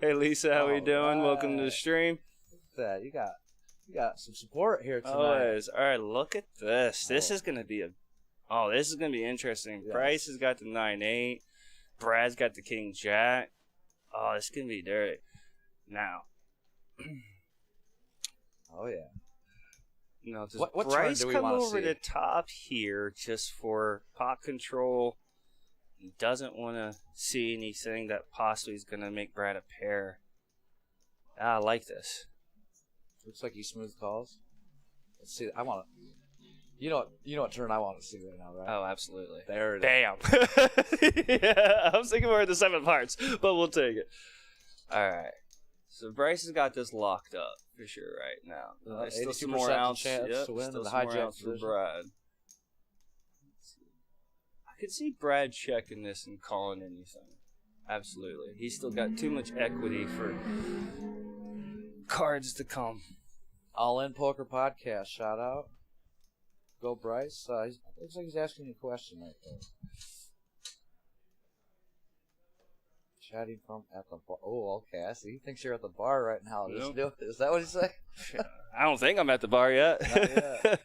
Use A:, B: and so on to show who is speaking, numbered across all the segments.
A: Hey Lisa, how we doing?
B: Right.
A: Welcome to the stream.
B: That you got some support here tonight.
A: Always. All right, look at this. This is gonna be this is gonna be interesting.
B: Yes.
A: Bryce has got the 9-8. Brad's got the King Jack. Oh, this is gonna be dirty. Now.
B: Oh yeah.
A: No, does
B: What turn
A: Bryce
B: do we
A: come
B: wanna
A: over
B: see?
A: the top here just for pot control? He doesn't want to see anything that possibly is going to make Brad a pair. I like this.
B: Looks like he smooth calls. Let's see. I want to. You know what turn I want to see right now, right?
A: Oh, absolutely.
B: There it is.
A: Bam. Yeah, I was thinking more of the 7 parts, but we'll take it. All right. So Bryce has got this locked up for sure right now. There's still some more
B: 82%
A: outs.
B: chance
A: Yep,
B: to win
A: still
B: in the
A: some
B: high
A: more
B: jump
A: outs for
B: position.
A: Brad. I could see Brad checking this and calling anything. Absolutely. He's still got too much equity for cards to come.
B: All In Poker Podcast. Shout out. Go Bryce. Looks like he's asking you a question right there. Chatting from at the bar. Oh, okay. I see. He thinks you're at the bar right now.
A: Nope.
B: Is that what he said?
A: I don't think I'm at the bar yet.
B: Not yet.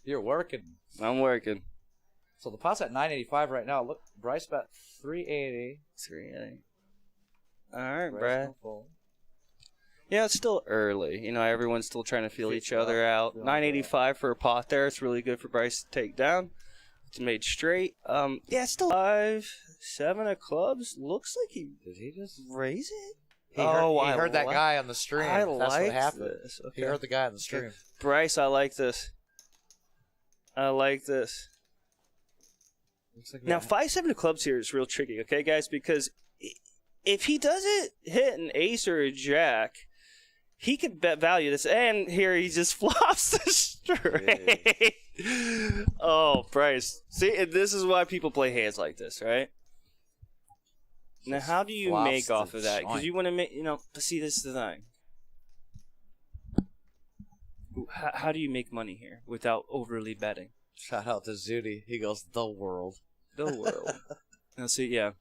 B: You're working.
A: I'm working.
B: So the pot's at 985 right now. Look, Bryce bet 380.
A: 3-8. All right,
B: Bryce
A: Brad.
B: no fold.
A: Yeah, it's still early. You know, everyone's still trying to feel each other out.
B: Feel
A: 985 for a pot there. It's really good for Bryce to take down. It's made straight. Yeah, it's still 5-7 of clubs. Looks like he
B: Did he just?
A: raise it.
B: He heard that guy on the stream.
A: I
B: That's
A: like
B: what happened.
A: this. Okay.
B: He heard the guy on the stream.
A: Bryce, I like this. I like this.
B: Looks like
A: Now, 5-7 of clubs here is real tricky, okay, guys? Because if he doesn't hit an ace or a jack, he could bet value this. And here he just flops the straight. Oh, Bryce. See, and this is why people play hands like this, right? Now, how do you
B: flops
A: make off
B: the
A: of that? Because
B: joint.
A: you want to make, but see, this is the thing. How do you make money here without overly betting?
B: Shout out to Zudi. He goes, the world.
A: The world. Now, see, yeah.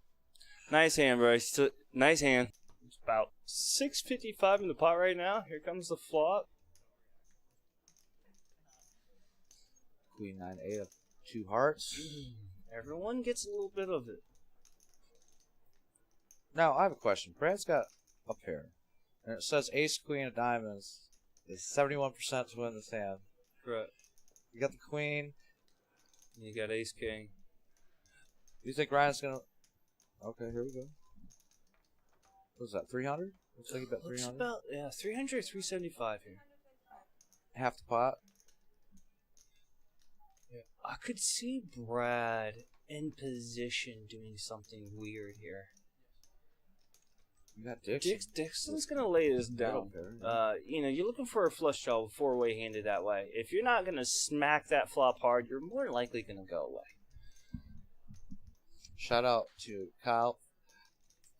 A: Nice hand, Bryce. Nice hand. It's about 655 in the pot right now. Here comes the flop.
B: Queen 9-8 of 2 hearts.
A: Everyone gets a little bit of it.
B: Now, I have a question. Brad's got a pair. And it says ace, queen of diamonds is 71% to win this hand.
A: Correct.
B: You got the queen.
A: You got ace, king.
B: You think Ryan's going to... Okay, here we go. What was that, 300? Looks like you bet 300.
A: About, 300 or 375 here.
B: Half the pot.
A: Yeah. I could see Brad in position doing something weird here.
B: You got Dixon.
A: Dixon's going to lay this down. You're looking for a flush draw, 4-way handed that way. If you're not going to smack that flop hard, you're more likely going to go away.
B: Shout out to Kyle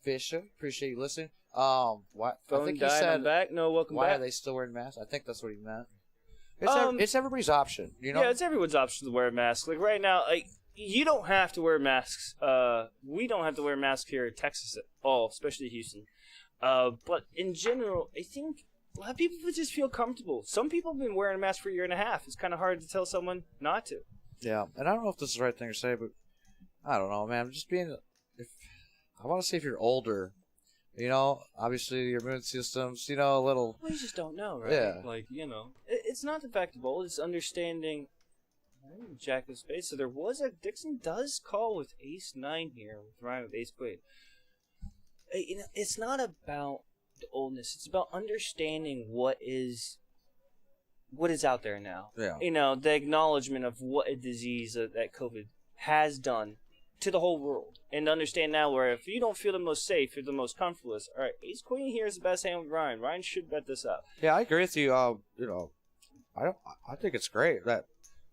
B: Fisher. Appreciate you listening. I
A: Phone
B: think he
A: died,
B: said,
A: I'm back. No, welcome
B: why
A: back.
B: are they still wearing masks? I think that's what he meant. It's everybody's option, you know?
A: Yeah, it's everyone's option to wear a mask. Like right now, you don't have to wear masks. We don't have to wear masks here in Texas at all, especially Houston. But in general, I think a lot of people would just feel comfortable. Some people have been wearing a mask for a year and a half. It's kind of hard to tell someone not to.
B: Yeah, and I don't know if this is the right thing to say, but I don't know, man. Just I want to see if you're older. Obviously your immune system's, a little...
A: Well, you just don't know, right?
B: Yeah.
A: It's not the fact of old, it's understanding Jack of Spades. So Dixon does call with ace-9 here, with Ryan with ace-queen. It's not about the oldness, it's about understanding what is out there now.
B: Yeah.
A: The acknowledgement of what a disease that COVID has done to the whole world. And understand now where if you don't feel the most safe, you're the most comfortable. All right, ace queen here is the best hand with Ryan. Ryan should bet this up.
B: Yeah, I agree with you. I think it's great that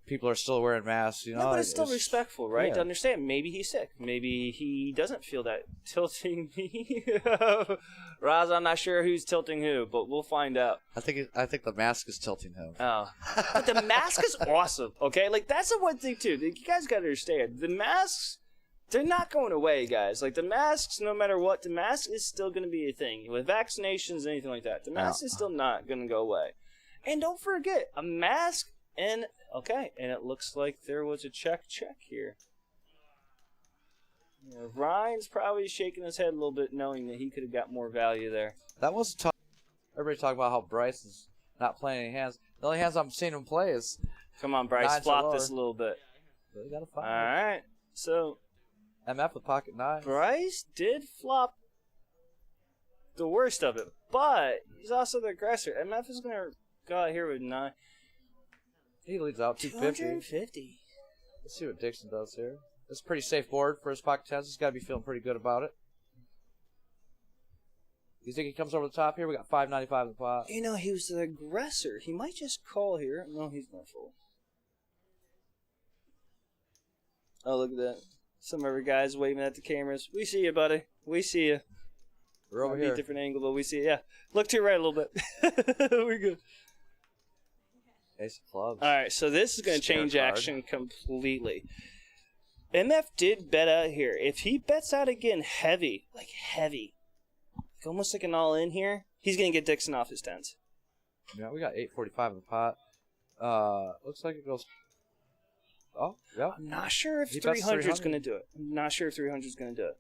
B: people are still wearing masks.
A: No, but it's still respectful, right?
B: Yeah.
A: To understand, maybe he's sick. Maybe he doesn't feel that tilting me. Raz, I'm not sure who's tilting who, but we'll find out.
B: I think the mask is tilting him.
A: Oh, but the mask is awesome. Okay, that's the one thing too. You guys got to understand the masks. they're not going away, guys. Like, the masks, no matter what, the mask is still going to be a thing. With vaccinations and anything like that, the mask is still not going to go away. And don't forget, a mask and... Okay, and it looks like there was a check here. You know, Ryan's probably shaking his head a little bit knowing that he could have got more value there.
B: That was tough. Everybody talking about how Bryce is not playing any hands. The only hands I'm seeing him play is...
A: Come on, Bryce, flop this a little bit.
B: Really got a 5.
A: All right, so...
B: MF with pocket 9.
A: Bryce did flop the worst of it, but he's also the aggressor. MF is going to go out here with 9.
B: He leads out 250. Let's see what Dixon does here. It's a pretty safe board for his pocket 10s. He's got to be feeling pretty good about it. You think he comes over the top here? We got 595 in the pot.
A: You know, he was the aggressor. He might just call here. No, he's not full. Oh, look at that. Some of our guys waving at the cameras. We see you, buddy. We see you.
B: We're over here.
A: A different angle, but we see you. Yeah. Look to your right a little bit. We're good.
B: Ace of clubs.
A: All right, so this is going to change action completely. MF did bet out here. If he bets out again heavy, like almost like an all-in here, he's going to get Dixon off his 10s.
B: Yeah, we got 845 in the pot. Looks like it goes... Oh, yeah.
A: I'm not sure if 300 is going to do it. I'm not sure if 300 is going to do it.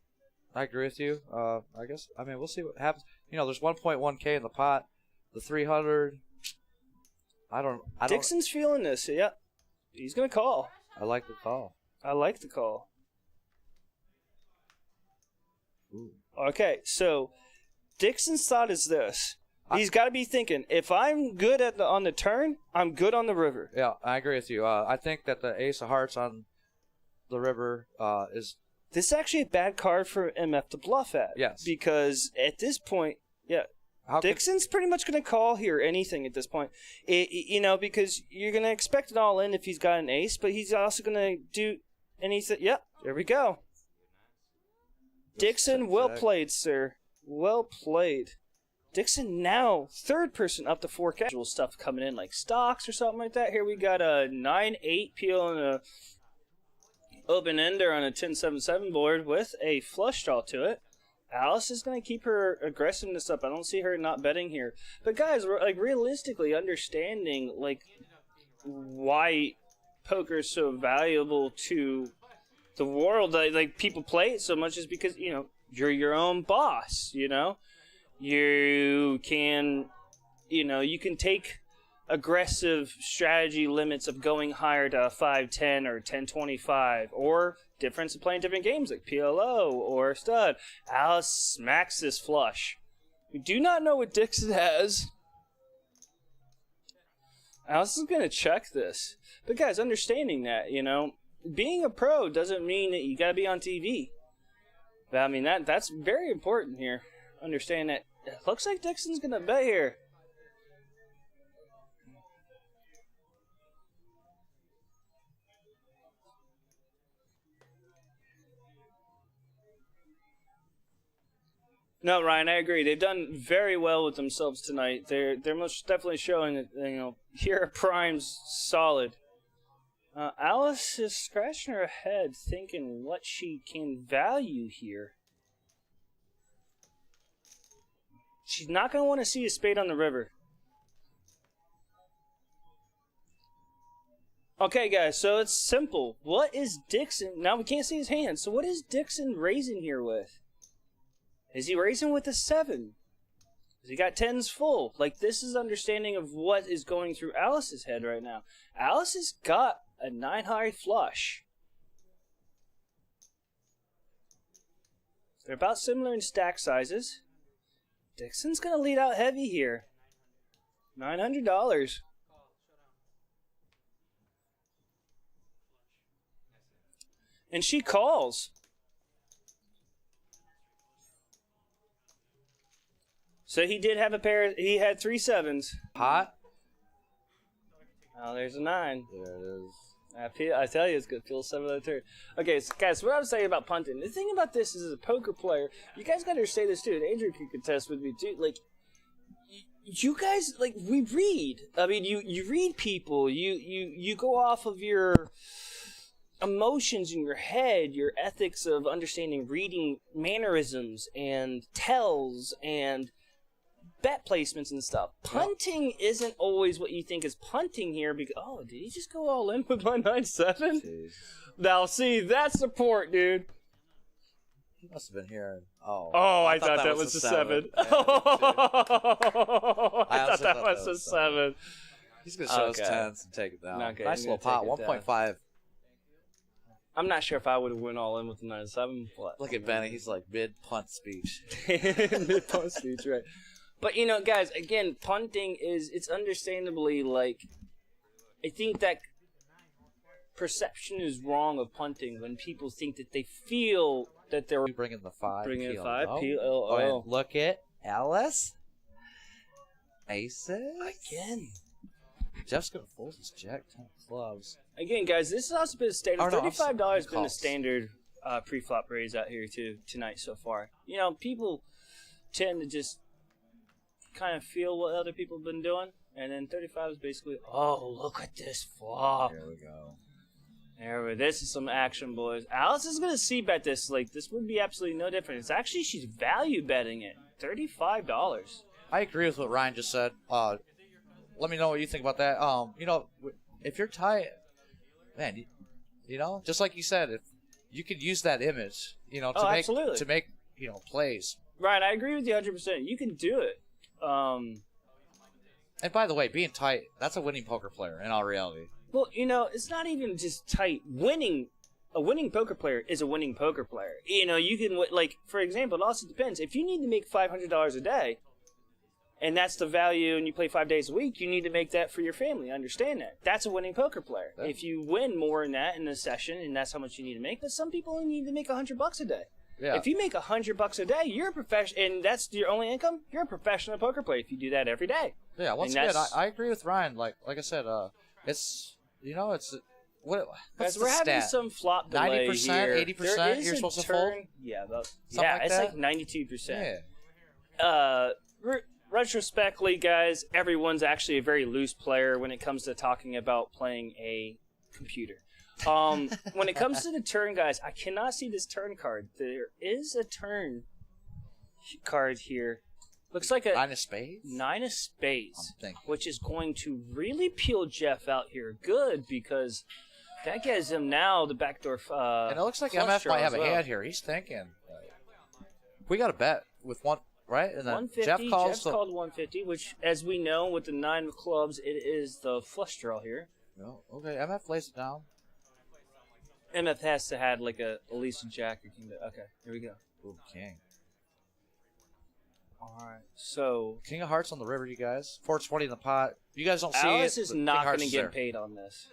B: I agree with you. I guess, I mean, we'll see what happens. You know, there's 1.1K in the pot. The 300, I don't.
A: Dixon's feeling this. Yeah. He's going to call.
B: I like the call.
A: I like the call.
B: Ooh.
A: Okay, so Dixon's thought is this. He's got to be thinking, if I'm good on the turn, I'm good on the river.
B: Yeah, I agree with you. I think that the ace of hearts on the river is...
A: This is actually a bad card for MF to bluff at.
B: Yes.
A: Because at this point, yeah, Dixon's pretty much going to call here anything at this point. You know, because you're going to expect it all in if he's got an ace, but he's also going to do anything. Yep, there we go. Dixon, well played, sir. Well played. Dixon now third person up to 4 casual stuff coming in like stocks or something like that. Here we got a 9-8 peel and a open ender on a 10-7-7 board with a flush draw to it. Alice is going to keep her aggressiveness up. I don't see her not betting here. But guys, we're like realistically understanding like why poker is so valuable to the world. Like people play it so much is because, you know, you're your own boss, you know? You can take aggressive strategy limits of going higher to 5-10 or 10-25, or difference of playing different games like PLO or stud. Alice smacks this flush. We do not know what Dixon has. Alice is going to check this. But guys, understanding that, you know, being a pro doesn't mean that you got to be on TV. But I mean, that's very important here. Understand that it looks like Dixon's going to bet here. No, Ryan, I agree. They've done very well with themselves tonight. They're most definitely showing that, you know, here Prime's solid. Alice is scratching her head thinking what she can value here. She's not going to want to see a spade on the river. Okay, guys, so it's simple. What is Dixon... Now, we can't see his hand, so what is Dixon raising here with? Is he raising with a 7? Has he got 10s full? Like, this is understanding of what is going through Alice's head right now. Alice has got a 9-high flush. They're about similar in stack sizes. Dixon's going to lead out heavy here. $900. And she calls. So he did have a pair. He had 3 7s.
B: Hot.
A: Oh, there's a 9.
B: There it is.
A: I tell you, it's good. Feel 7 on the turn. Okay, so guys, what I was saying about punting. The thing about this is, as a poker player, you guys got to understand this too. And Andrew can contest with me too. Like, you guys, like, we read. I mean, you read people. You go off of your emotions in your head, your ethics of understanding reading mannerisms and tells and bet placements and stuff. Punting isn't always what you think is punting here because, oh, did he just go all in with my 9-7? Now, see, that's support, dude.
B: He must have been here. Oh,
A: I thought that was a 7.
B: Yeah,
A: I thought that was a 7.
B: He's going to show us 10s and take it down.
A: Okay,
B: nice little pot, 1.5.
A: I'm not sure if I would have went all in with the 9-7. But
B: Look at Benny. He's like mid-punt speech.
A: Mid-punt speech, right. But, you know, guys, again, punting it's understandably, like, I think that perception is wrong of punting when people think that they feel that they're
B: bringing the 5.
A: Bringing
B: PLO.
A: 5, PLO.
B: Oh, and look at Alice. Aces.
A: Again.
B: Jeff's going to fold his jack 10 clubs.
A: Again, guys, this has also been a standard. $35 has been the
B: calls.
A: standard pre-flop raise out here, too, tonight so far. You know, people tend to just kind of feel what other people have been doing. And then 35 is basically, oh, look at this flop.
B: Here we go.
A: This is some action, boys. Alice is going to c-bet this. Like, this would be absolutely no different. It's actually, she's value betting it. $35.
B: I agree with what Ryan just said. Let me know what you think about that. You know, if you're tight, man, you know, just like you said, if you could use that image, you know, to make you know, plays.
A: Right, I agree with you 100%. You can do it.
B: And by the way, being tight, that's a winning poker player in all reality.
A: Well, you know, it's not even just tight. A winning poker player is a winning poker player. You know, you can, like, for example, it also depends. If you need to make $500 a day, and that's the value, and you play 5 days a week, you need to make that for your family. Understand that. That's a winning poker player. Yeah. If you win more than that in a session, and that's how much you need to make, but some people only need to make $100 a day. Yeah. If you make $100 a day, you're a professional, and that's your only income. You're a professional poker player if you do that every day.
B: Yeah, once again, I agree with Ryan. Like I said, it's, you know, it's what's
A: guys,
B: the
A: we're
B: stat?
A: having some flop delay
B: 90%,
A: here.
B: 80%. You're supposed to fold.
A: Yeah,
B: like
A: it's
B: that?
A: like 92%. Yeah. Retrospectively, guys, everyone's actually a very loose player when it comes to talking about playing a computer. When it comes to the turn, guys, I cannot see this turn card. There is a turn card here. Looks like a
B: 9 of spades?
A: 9 of spades, which is going to really peel Jeff out here good because that gives him now the backdoor.
B: And it looks like MF might have a hand here. He's thinking. We got to bet with one, right? And then
A: 150.
B: Jeff
A: Jeff's called 150, which, as we know, with the 9 of clubs, it is the flush draw here.
B: No, okay, MF lays it down.
A: MF has to have like at least a jack or king. Okay, here we go.
B: Ooh, king.
A: All right, so
B: King of Hearts on the river, you guys. 420 in the pot. You guys don't see
A: Alice
B: it.
A: is not going to get paid on this.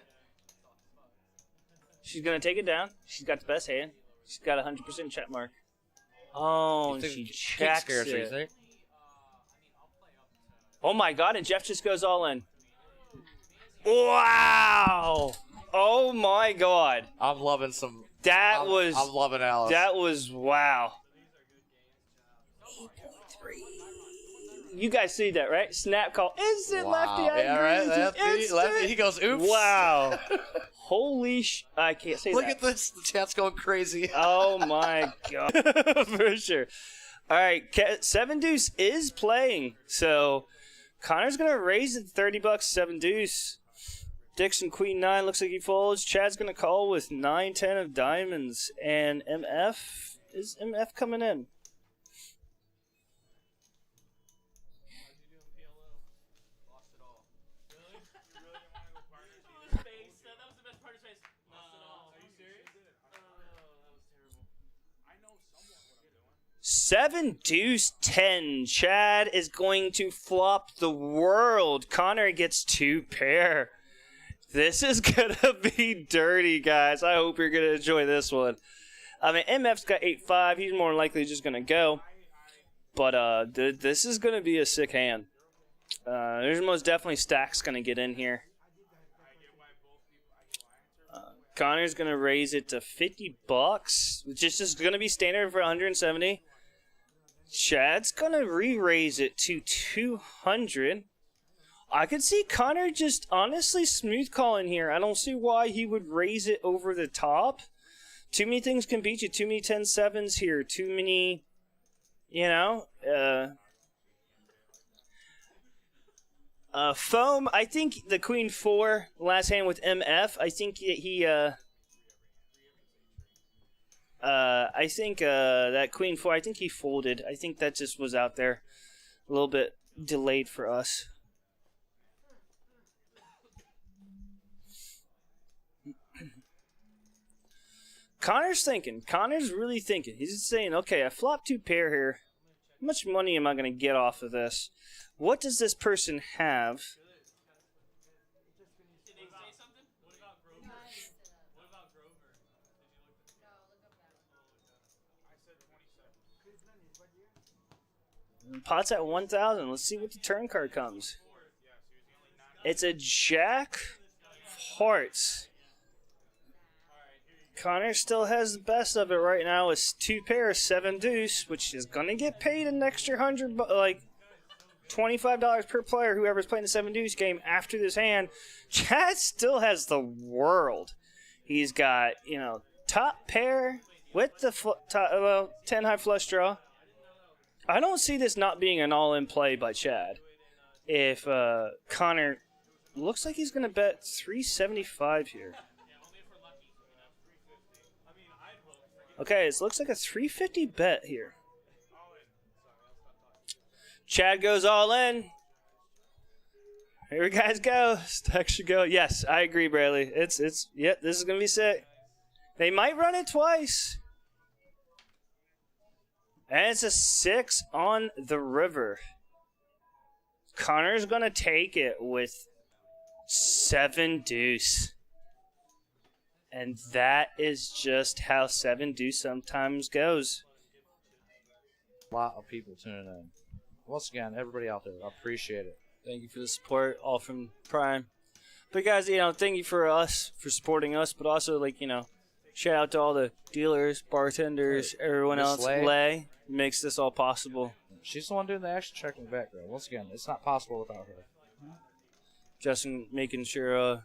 A: She's going to take it down. She's got the best hand. She's got a 100% check mark. Oh, and she checks it. Oh my God! And Jeff just goes all in. Wow! Oh my God!
B: I'm loving some.
A: I'm
B: loving Alice.
A: That was wow. 8.3. You guys see that, right? Snap call. Instant lefty.
B: Yeah, right. Lefty. He goes, oops.
A: Wow. Holy I can't say
B: Look
A: that.
B: at this. The chat's going crazy.
A: Oh my God. For sure. All right. 7 deuce is playing. So Connor's going to raise it to $30. 7 deuce. Dixon queen 9 looks like he folds. Chad's going to call with 9-10 of diamonds. And MF, is MF coming in? Seven deuce 10. Chad is going to flop the world. Connor gets 2 pair. This is gonna be dirty, guys. I hope you're gonna enjoy this one. I mean, MF's got 8-5. He's more than likely just gonna go. But this is gonna be a sick hand. There's most definitely stacks gonna get in here. Connor's gonna raise it to $50, which is just gonna be standard for 170. Chad's gonna re-raise it to 200. I could see Connor just honestly smooth calling here. I don't see why he would raise it over the top. Too many things can beat you. Too many 10-7s here. Too many, you know. Foam, I think the Queen 4, last hand with MF, I think that Queen 4, I think he folded. I think that just was out there a little bit delayed for us. Connor's thinking. Connor's really thinking. He's just saying, okay, I flopped 2 pair here. How much money am I going to get off of this? What does this person have? Pot's at 1,000. Let's see what the turn card comes. It's a Jack of Hearts. Connor still has the best of it right now. It's 2 pairs, 7 deuce, which is gonna get paid an extra $25 per player. Whoever's playing the 7 deuce game after this hand. Chad still has the world. He's got, you know, top pair with the 10 high flush draw. I don't see this not being an all-in play by Chad. If Connor looks like he's gonna bet 375 here. Okay, it looks like a 350 bet here. Chad goes all in. Here we guys go. Stack should go. Yes, I agree, Bradley. Yep, this is gonna be sick. They might run it twice. And it's a 6 on the river. Connor's gonna take it with 7 deuce. And that is just how 7 deuce sometimes goes.
B: A lot of people tuning in. Once again, everybody out there, I appreciate it.
A: Thank you for the support, all from Prime. But guys, you know, thank you for supporting us, but also, like, you know, shout out to all the dealers, bartenders, everyone else. Lay makes this all possible.
B: She's the one doing the action check in the background. Once again, it's not possible without her.
A: Justin making sure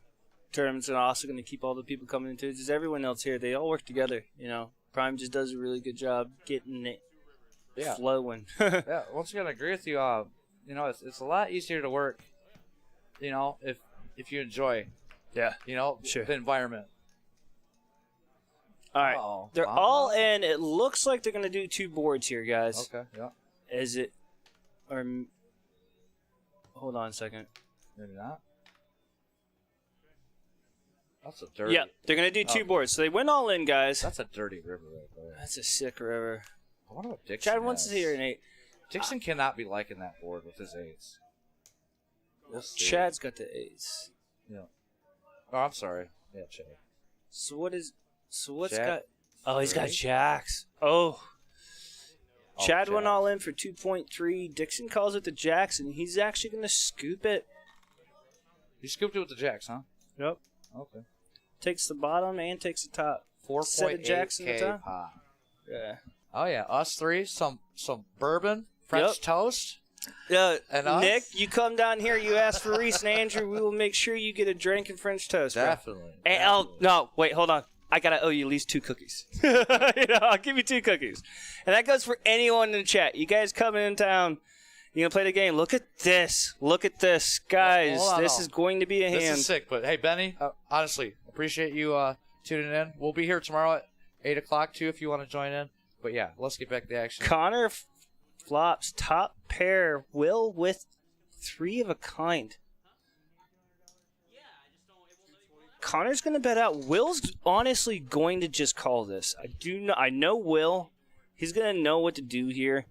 A: tournaments are also going to keep all the people coming into it. Just everyone else here, they all work together. You know, Prime just does a really good job getting it flowing.
B: Yeah, once again, I agree with you. You know, it's a lot easier to work. You know, if you enjoy.
A: Yeah.
B: You know, the environment.
A: All right, they're all in. It looks like they're going to do 2 boards here, guys.
B: Okay, yeah.
A: Is it? Or hold on a second.
B: Maybe not. That's a dirty.
A: Yeah, they're going to do 2 boards. So they went all in, guys.
B: That's a dirty river right there.
A: That's a sick river.
B: I wonder what Dixon
A: Chad wants to hear an 8.
B: Dixon cannot be liking that board with his 8s.
A: Chad's got the 8s.
B: Yeah. Oh, I'm sorry. Yeah, Chad.
A: So what's
B: Jack,
A: got? Oh, he's got jacks. Oh. Chad went all in for 2.3. Dixon calls it the jacks, and he's actually going to scoop it.
B: You scooped it with the jacks, huh?
A: Yep.
B: Okay.
A: Takes the bottom and takes the top.
B: 4.8
A: jacks in the top.
B: pot.
A: Yeah.
B: Oh yeah, us 3, some bourbon, French toast.
A: Yeah,
B: and us?
A: Nick, you come down here. You ask for Reese and Andrew. We will make sure you get a drink and French toast.
B: Definitely.
A: And no, wait, hold on. I gotta owe you at least 2 cookies. You know, I'll give you 2 cookies, and that goes for anyone in the chat. You guys coming in town, you gonna play the game? Look at this. Look at this, guys. This is going to be a hand.
B: This is sick. But hey, Benny, honestly, appreciate you tuning in. We'll be here tomorrow at 8 o'clock too if you want to join in. But yeah, let's get back to the action.
A: Connor flops top pair. Will with 3 of a kind. Connor's going to bet out. Will's honestly going to just call this. I know Will. He's going to know what to do here.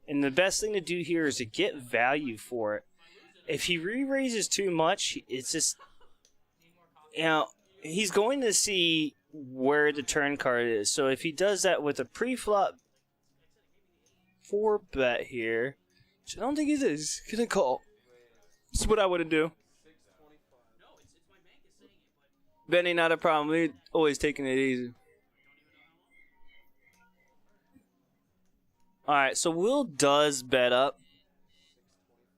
A: And the best thing to do here is to get value for it. If he re-raises too much, it's just, you know, he's going to see where the turn card is. So if he does that with a pre-flop 4 bet here, which I don't think he is, he's going to call. This is what I would do. Benny, not a problem. We're always taking it easy. All right, so Will does bet up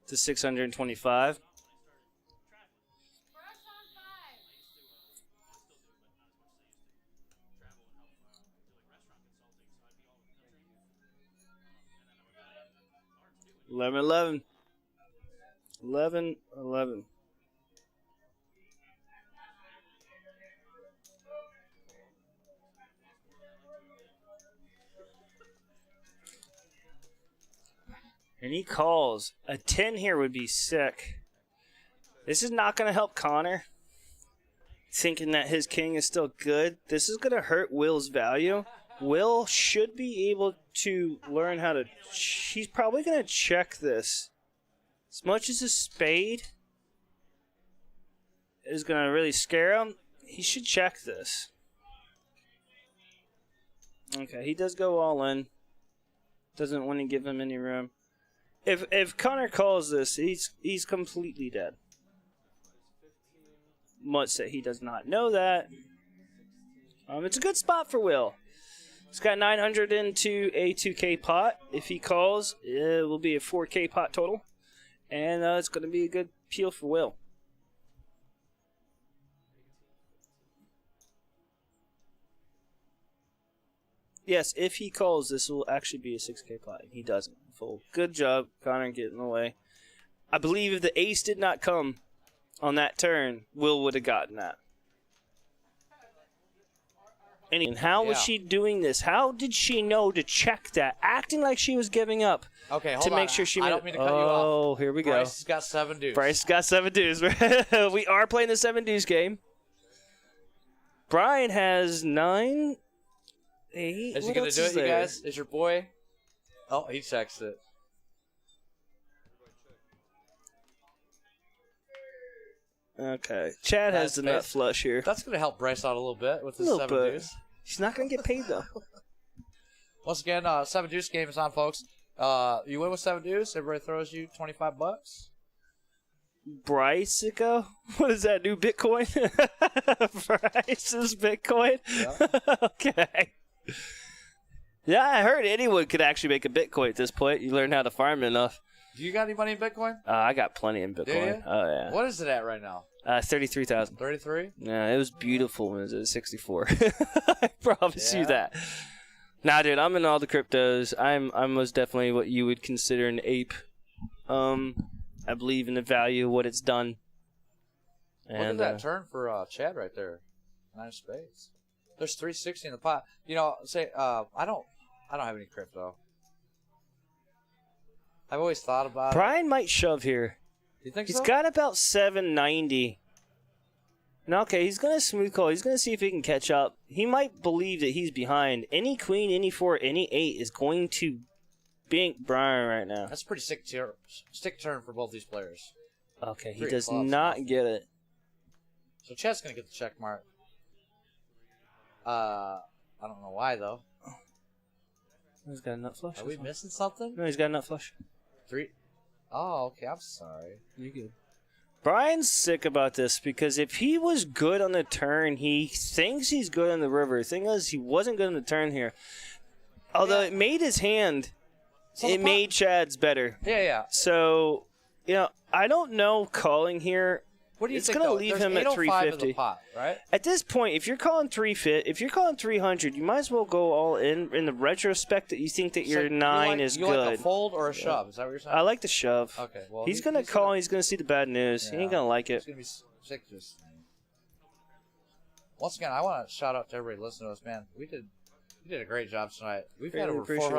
A: to 625. 11-11. 11-11. And he calls. A 10 here would be sick. This is not going to help Connor. Thinking that his king is still good. This is going to hurt Will's value. Will should be able to learn how to... He's probably going to check this. As much as a spade is going to really scare him, he should check this. Okay, he does go all in. Doesn't want to give him any room. If Connor calls this, he's completely dead. Much that he does not know that. It's a good spot for Will. He's got 900 into a 2K pot. If he calls, it will be a 4K pot total. And it's going to be a good peel for Will. Yes, if he calls, this will actually be a 6K pot. He doesn't. Full. Good job, Connor, getting away. I believe if the ace did not come on that turn, Will would have gotten that. And how was she doing this? How did she know to check that? Acting like she was giving up.
B: Okay, hold
A: to
B: on.
A: make sure she made
B: I don't mean to cut you off.
A: Oh, here we go.
B: Bryce has got 7 deuce.
A: Bryce has got 7 deuce. We are playing the 7 deuce game. Brian has 9, 8.
B: Is he going to do it, you guys? Is your boy? Oh, he checks it.
A: Okay. Chad has the nut flush here.
B: That's going to help Bryce out a little bit with his 7 deuce.
A: He's not going to get paid, though.
B: Once again, 7 deuce game is on, folks. You win with 7 deuce, everybody throws you $25.
A: Brycico? What is that, new Bitcoin? Bryce's Bitcoin? Yeah. Okay. Yeah, I heard anyone could actually make a Bitcoin at this point. You learn how to farm enough.
B: Do you got any money in Bitcoin?
A: I got plenty in Bitcoin.
B: Do you?
A: Oh, yeah.
B: What is it at right now?
A: 33,000.
B: 33?
A: Yeah, it was beautiful when it was at 64. I promise you that. Nah, dude, I'm in all the cryptos. I'm most definitely what you would consider an ape. I believe in the value of what it's done.
B: And, look at that turn for Chad right there. 9 spades. There's 360 in the pot. You know, say I don't have any crypto. I've always thought about
A: Brian might shove here.
B: You think
A: He's got about 790. No, okay, he's going to smooth call. He's going to see if he can catch up. He might believe that he's behind. Any queen, any 4, any 8 is going to bank Brian right now.
B: That's a pretty sick turn for both these players.
A: Okay, he does not get it.
B: So Chad's going to get the check mark. I don't know why, though.
A: He's got a nut flush.
B: Are we missing something?
A: No, he's got a nut flush.
B: 3. Oh, okay. I'm sorry.
A: You're good. Brian's sick about this because if he was good on the turn, he thinks he's good on the river. The thing is, he wasn't good on the turn here. Although it made his hand, it made Chad's better.
B: Yeah.
A: So, you know, I don't know calling here.
B: What do you think?
A: It's going to leave him at 350.
B: In the pot, right?
A: At this point, if you're calling 300, you might as well go all in the retrospect that you think that your 9 is good.
B: You like a fold or a shove? Is that what you're saying?
A: I like the shove.
B: Okay. Well,
A: he's going to call. He's going to see the bad news. He ain't going to like it.
B: It's going to be sick. Once again, I want to shout out to everybody listening to us, man. We did a great job tonight. We've had over 400.